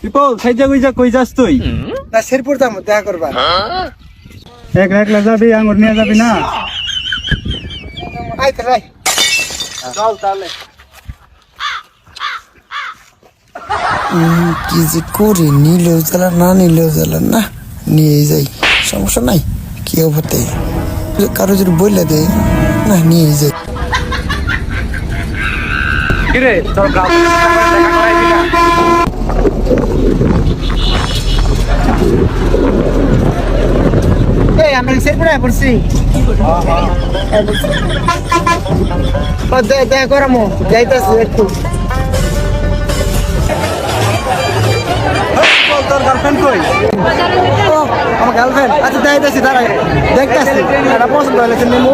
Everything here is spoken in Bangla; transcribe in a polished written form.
পিপল খাইজা কইজা কই যাস তুই? না শেরপুর যাবো দেখা করবা। একলা একলা যাবি, আঙ্গুর নিয়ে যাবি না? আইতে রাই চল তাহলে। কি যে করি, নিলেও জ্বালা না নিলেও জ্বালা, না নিয়ে যাই, সমস্যা নাই। কি হতে কারো যদি বললে দেয় না, নিয়ে যাই। কিরে তোর গার্লফ্রেন্ড দেখা করাই দিলা? এই আমরা শেরপুরে পড়ছি, দেখা করামো, যাইতাছি একটু। তোর গার্লফ্রেন্ড কই? ও আমার গার্লফ্রেন্ড, আচ্ছা যাইতাছি, দাঁড়াই দেখতেছি, এটা পছন্দ হয়েছে নেমো।